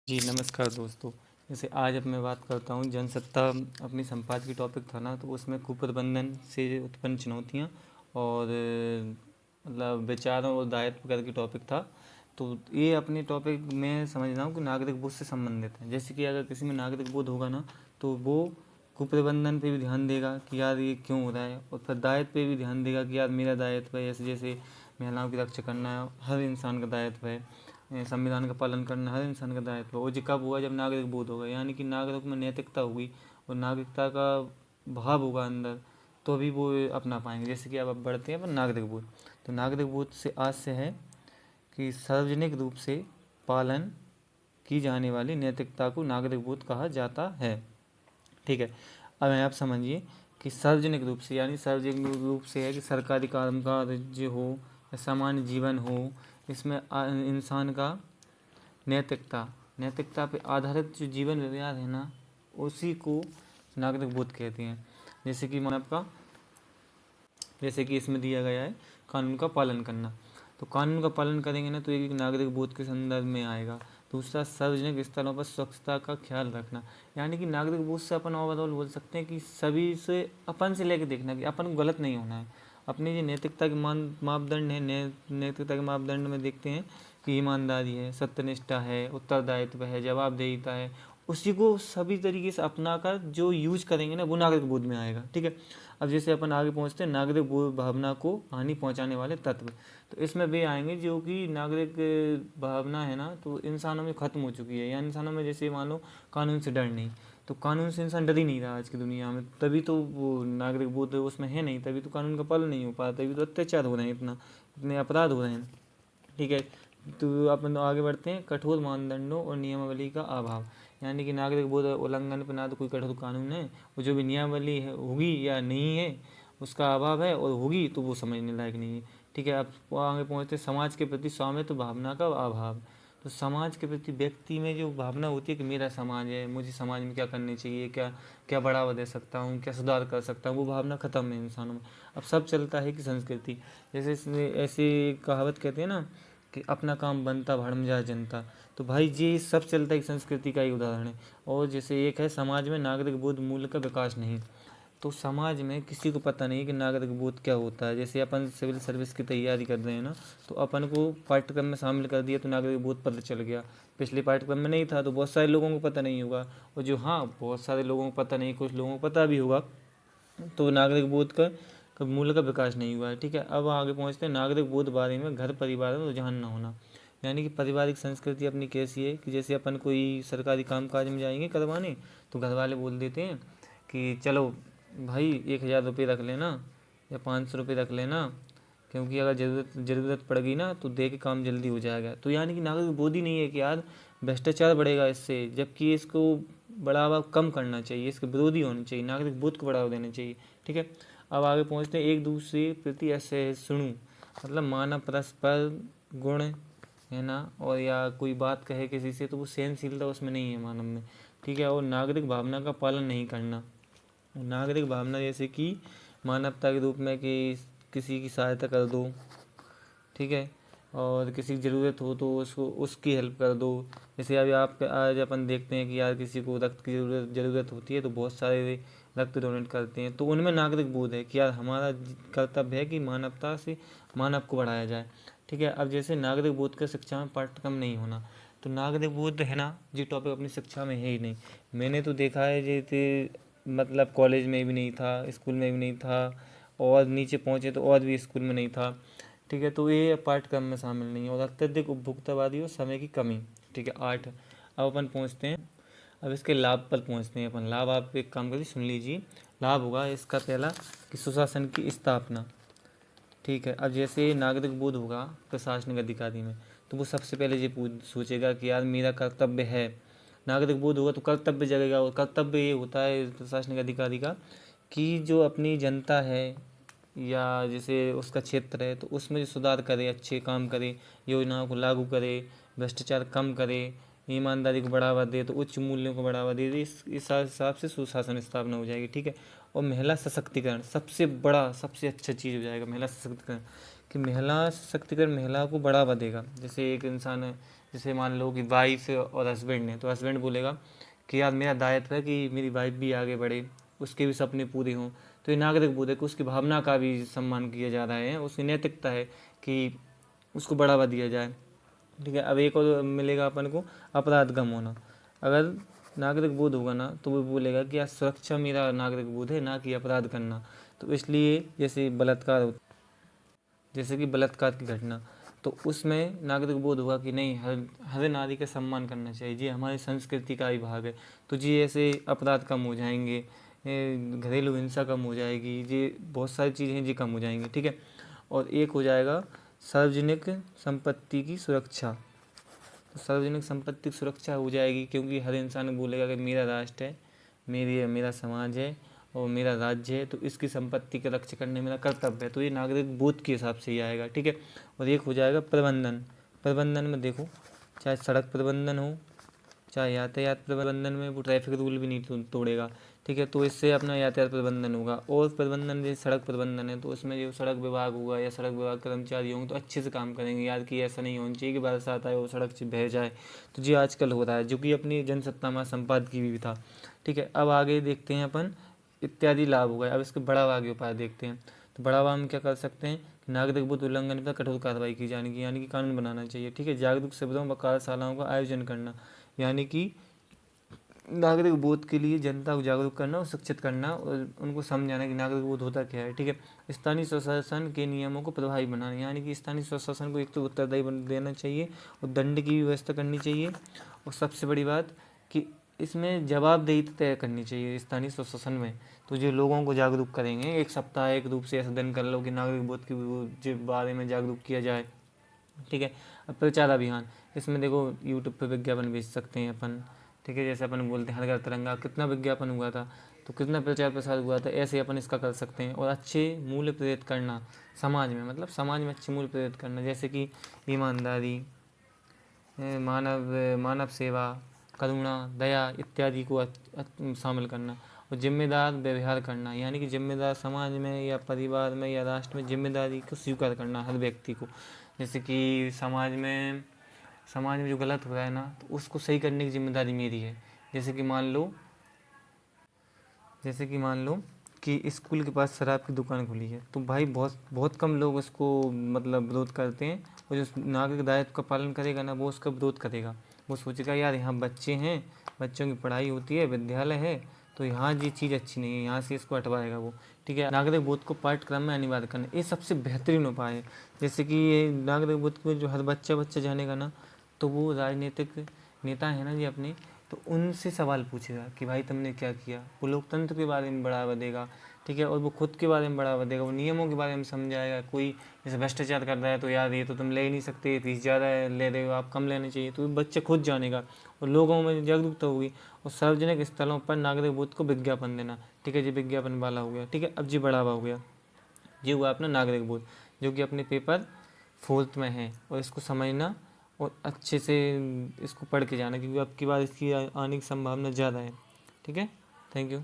जी नमस्कार दोस्तों। जैसे आज अब मैं बात करता हूँ जनसत्ता अपनी संपादकीय टॉपिक था ना, तो उसमें कुप्रबंधन से उत्पन्न चुनौतियाँ और मतलब विचारों और दायित्व करके टॉपिक था। तो ये अपने टॉपिक में समझ रहा हूँ कि नागरिक बोध से संबंधित है। जैसे कि अगर किसी में नागरिक बोध होगा ना, तो वो कुप्रबंधन पे भी ध्यान देगा कि यार ये क्यों हो रहा है, और फिर दायित्व पे भी ध्यान देगा कि यार मेरा दायित्व है, जैसे जैसे महिलाओं की रक्षा करना हर इंसान का दायित्व है, संविधान का पालन करना हर इंसान का दायित्व है। वो जो कब हुआ, जब नागरिक बोध होगा, यानी कि नागरिक में नैतिकता होगी और नागरिकता का भाव होगा अंदर, तो अभी वो अपना पाएंगे। जैसे कि अब बढ़ते हैं अपन नागरिक बोध। तो नागरिक बोध से आज से है कि सार्वजनिक रूप से पालन की जाने वाली नैतिकता को नागरिक बोध कहा जाता है। ठीक है, अब आप समझिए कि सार्वजनिक रूप से, यानी सार्वजनिक रूप से है कि सरकारी कामकाज जो हो या सामान्य जीवन हो, इसमें इंसान का नैतिकता नैतिकता पे आधारित जो जीवन व्यवहार है ना, उसी को नागरिक बोध कहते हैं। जैसे कि मानव का, जैसे कि इसमें दिया गया है कानून का पालन करना, तो कानून का पालन करेंगे ना तो एक नागरिक बोध के संदर्भ में आएगा। दूसरा, सार्वजनिक स्थलों पर स्वच्छता का ख्याल रखना, यानी कि नागरिक बोध से अपन ओवरऑल बोल सकते हैं कि सभी से अपन से लेके देखना कि अपन को गलत नहीं होना है। अपनी जो नैतिकता के मापदंड है, नैतिकता के मापदंड में देखते हैं कि ईमानदारी है, सत्यनिष्ठा है, उत्तरदायित्व है, जवाबदेहिता है, उसी को सभी तरीके से अपना कर जो यूज करेंगे ना, वो नागरिक बोध में आएगा। ठीक है, अब जैसे अपन आगे पहुंचते हैं नागरिक बोध भावना को हानि पहुंचाने वाले तत्व। तो इसमें वे आएंगे जो कि नागरिक भावना है ना, तो इंसानों में खत्म हो चुकी है, या इंसानों में जैसे मान लो कानून से डर नहीं, तो कानून से इंसान डर ही नहीं रहा आज की दुनिया में, तभी तो वो नागरिक बोध उसमें है नहीं, तभी तो कानून का पालन नहीं हो पाता, तभी तो अत्याचार हो रहे हैं, इतने अपराध हो रहे हैं। ठीक है, तो अपन आगे बढ़ते हैं कठोर मानदंडों और नियमावली का अभाव, यानी कि नागरिक बोध उल्लंघन पर ना तो कोई कठोर कानून है, वो जो भी नियमावली है होगी या नहीं है उसका अभाव है, और होगी तो वो समझने लायक नहीं है। ठीक है, अब आगे पहुँचते हैं समाज के प्रति स्वामित्व भावना का अभाव। तो समाज के प्रति व्यक्ति में जो भावना होती है कि मेरा समाज है, मुझे समाज में क्या करनी चाहिए, क्या क्या बढ़ावा दे सकता हूँ, क्या सुधार कर सकता हूँ, वो भावना खत्म है इंसानों में। अब सब चलता है कि संस्कृति, जैसे ऐसी कहावत कहते हैं ना कि अपना काम बनता भड़म जा जनता, तो भाई ये सब चलता है संस्कृति का ही उदाहरण है। और जैसे एक है समाज में नागरिक बोध मूल्य का विकास नहीं, तो समाज में किसी को पता नहीं कि नागरिक बोध क्या होता है। जैसे अपन सिविल सर्विस की तैयारी कर रहे हैं ना, तो अपन को पाठ्यक्रम में शामिल कर दिया तो नागरिक बोध पता चल गया, पिछले पाठ्यक्रम में नहीं था तो बहुत सारे लोगों को पता नहीं होगा, और जो हाँ बहुत सारे लोगों को पता नहीं, कुछ लोगों को पता भी होगा, तो नागरिक बोध का मूल्य का विकास नहीं हुआ है। ठीक है, अब आगे पहुँचते हैं नागरिक बोध बारे में घर परिवार में रुझान न होना, यानी कि पारिवारिक संस्कृति अपनी कैसी है कि जैसे अपन कोई सरकारी कामकाज में जाएंगे करवाने, तो घर वाले बोल देते हैं कि चलो भाई 1,000 रुपये रख लेना या 500 रुपये रख लेना, क्योंकि अगर ज़रूरत पड़ेगी ना तो दे के काम जल्दी हो जाएगा। तो यानी कि नागरिक बोध ही नहीं है कि यार भ्रष्टाचार बढ़ेगा इससे, जबकि इसको बढ़ावा कम करना चाहिए, इसके विरोधी होने चाहिए, नागरिक बोध को बढ़ावा देना चाहिए। ठीक है, अब आगे पहुँचते हैं एक दूसरे प्रति असहिष्णु, मतलब मानव परस्पर गुण है ना, और या कोई बात कहे किसी से तो वो सहनशीलता उसमें नहीं है मानव में। ठीक है, और नागरिक भावना का पालन नहीं करना, नागरिक भावना जैसे कि मानवता के रूप में कि किसी की सहायता कर दो, ठीक है, और किसी की ज़रूरत हो तो उसको उसकी हेल्प कर दो। जैसे अभी आप आज अपन देखते हैं कि यार किसी को रक्त की ज़रूरत होती है तो बहुत सारे रक्त डोनेट करते हैं, तो उनमें नागरिक बोध है कि यार हमारा कर्तव्य है कि मानवता से मानव को बढ़ाया जाए। ठीक है, अब जैसे नागरिक बोध का शिक्षा में पाठ्यक्रम नहीं होना, तो नागरिक बोध है ना, ये टॉपिक अपनी शिक्षा में है ही नहीं। मैंने तो देखा है जैसे मतलब कॉलेज में भी नहीं था, स्कूल में भी नहीं था, और नीचे पहुँचे तो और भी स्कूल में नहीं था। ठीक है, तो ये पाठ्यक्रम में शामिल नहीं है। और अत्यधिक उपभोक्तावादी और समय की कमी। ठीक है, 8। अब अपन पहुँचते हैं, अब इसके लाभ पर पहुँचते हैं अपन। लाभ आप एक काम करिए सुन लीजिए। लाभ होगा इसका पहला कि सुशासन की स्थापना। ठीक है, अब जैसे नागरिक बोध होगा प्रशासनिक अधिकारी में, तो वो सबसे पहले ये सोचेगा कि यार मेरा कर्तव्य है। नागरिक बोध होगा तो कर्तव्य जगेगा, और कर्तव्य ये होता है प्रशासनिक अधिकारी का कि जो अपनी जनता है या जैसे उसका क्षेत्र है तो उसमें जो सुधार करे, अच्छे काम करे, योजनाओं को लागू करे, भ्रष्टाचार कम करे, ईमानदारी को बढ़ावा दे, तो उच्च मूल्यों को बढ़ावा दे, इस हिसाब से सुशासन स्थापना हो जाएगी। ठीक है, और महिला सशक्तिकरण सबसे बड़ा सबसे अच्छा चीज़ हो जाएगा महिला सशक्तिकरण, कि महिला सशक्तिकरण महिला को बढ़ावा देगा। जैसे एक इंसान जैसे मान लो कि वाइफ और हस्बैंड है, तो हस्बैंड बोलेगा कि यार मेरा दायित्व है कि मेरी वाइफ भी आगे बढ़े, उसके भी सपने पूरे हों। तो ये नागरिक बोध है कि उसकी भावना का भी सम्मान किया जा रहा है, उसकी नैतिकता है कि उसको बढ़ावा दिया जाए। ठीक है, अब एक और मिलेगा अपन को अपराध कम होना। अगर नागरिक बोध होगा ना तो वो बोलेगा कि यार सुरक्षा मेरा नागरिक बोध है, ना कि अपराध करना। तो इसलिए जैसे कि बलात्कार की घटना, तो उसमें नागरिक बोध होगा कि नहीं, हर नारी का सम्मान करना चाहिए, ये हमारी संस्कृति का ही भाग है। तो जी ऐसे अपराध कम हो जाएंगे, घरेलू हिंसा कम हो जाएगी, ये बहुत सारी चीज़ें हैं जी कम हो जाएंगी। ठीक है, और एक हो जाएगा सार्वजनिक संपत्ति की सुरक्षा। तो सार्वजनिक संपत्ति की सुरक्षा हो जाएगी, क्योंकि हर इंसान बोलेगा कि मेरा राष्ट्र है, मेरा समाज है और मेरा राज्य है, तो इसकी संपत्ति की रक्षा करने मेरा कर्तव्य है। तो ये नागरिक बोध के हिसाब से ही आएगा। ठीक है, और एक हो जाएगा प्रबंधन में देखो, चाहे सड़क प्रबंधन हो, चाहे यातायात प्रबंधन में वो ट्रैफिक रूल भी नहीं तोड़ेगा। ठीक है, तो इससे अपना यातायात प्रबंधन होगा। और प्रबंधन जैसे सड़क प्रबंधन है, तो उसमें जो सड़क विभाग होगा या सड़क विभाग कर्मचारी होंगे तो अच्छे से काम करेंगे यार, कि ऐसा नहीं होना चाहिए कि बरसात आए वो सड़क से बह जाए। तो ये आजकल हो रहा है, जो कि अपनी जनसत्ता में संपादकीय भी था। ठीक है, अब आगे देखते हैं अपन इत्यादि लाभ हो गए। अब इसके बढ़ावा के उपाय देखते हैं। तो बढ़ावा हम क्या कर सकते हैं कि नागरिक बोध उल्लंघन पर कठोर कार्रवाई की जाएगी, यानी कि कानून बनाना चाहिए। ठीक है, जागरूक शिविरों व कार्यशालाओं का आयोजन करना, यानी कि नागरिक बोध के लिए जनता को जागरूक करना और शिक्षित करना और उनको समझाना कि नागरिक बोध होता क्या है। ठीक है, स्थानीय स्वशासन के नियमों को प्रभावी बनाना, यानी कि स्थानीय स्वशासन को एक तो उत्तरदायी देना चाहिए और दंड की भी व्यवस्था करनी चाहिए। और सबसे बड़ी बात कि इसमें जवाबदेही तय करनी चाहिए स्थानीय स्वशासन में। तो जो लोगों को जागरूक करेंगे, एक सप्ताह एक रूप से ऐसा दिन कर लो कि नागरिक बोध के बारे में जागरूक किया जाए। ठीक है, अब प्रचार अभियान, इसमें देखो यूट्यूब पे विज्ञापन भेज सकते हैं अपन। ठीक है, जैसे अपन बोलते हैं हर घर तिरंगा, कितना विज्ञापन हुआ था, तो कितना प्रचार प्रसार हुआ था, ऐसे अपन इसका कर सकते हैं। और अच्छे मूल्य प्रेरित करना समाज में, मतलब समाज में अच्छे मूल्य प्रेरित करना, जैसे कि ईमानदारी, मानव सेवा, करुणा, दया इत्यादि को शामिल करना। और जिम्मेदार व्यवहार करना, यानी कि जिम्मेदार समाज में या परिवार में या राष्ट्र में जिम्मेदारी को स्वीकार करना हर व्यक्ति को। जैसे कि समाज में जो गलत हो रहा है ना, तो उसको सही करने की जिम्मेदारी मेरी है। जैसे कि मान लो कि स्कूल के पास शराब की दुकान खुली है, तो भाई बहुत बहुत कम लोग उसको मतलब विरोध करते हैं। और जो नागरिक दायित्व का पालन करेगा ना, वो उसका विरोध करेगा। वो सोचेगा यार यहाँ बच्चे हैं, बच्चों की पढ़ाई होती है, विद्यालय है, तो यहाँ ये चीज़ अच्छी नहीं है, यहाँ से इसको हटवाएगा वो। ठीक है, नागरिक बोध को पाठ्यक्रम में अनिवार्य करना, ये सबसे बेहतरीन उपाय है। जैसे कि ये नागरिक बोध को जो हर बच्चा जानेगा ना, तो वो राजनीतिक नेता है ना जी अपने, तो उनसे सवाल पूछेगा कि भाई तुमने क्या किया। वो लोकतंत्र के बारे में बढ़ावा देगा। ठीक है, और वो खुद के बारे में बढ़ावा देगा, वो नियमों के बारे में समझाएगा। कोई जैसे भ्रष्टाचार कर रहा है तो यार ये तो तुम ले ही नहीं सकते, फीस ज़्यादा ले रहे हो, आप कम लेने चाहिए, तो बच्चा खुद जानेगा और लोगों में जागरूकता होगी। और सार्वजनिक स्थलों पर नागरिक बोध को विज्ञापन देना। ठीक है, जी विज्ञापन वाला हो गया। ठीक है, अब जी बढ़ावा हो गया, ये हुआ अपना नागरिक बोध, जो कि अपने पेपर 4th में है। और इसको समझना और अच्छे से इसको पढ़ के जाना, क्योंकि अब की बार इसकी आने की संभावना ज़्यादा है। ठीक है, थैंक यू।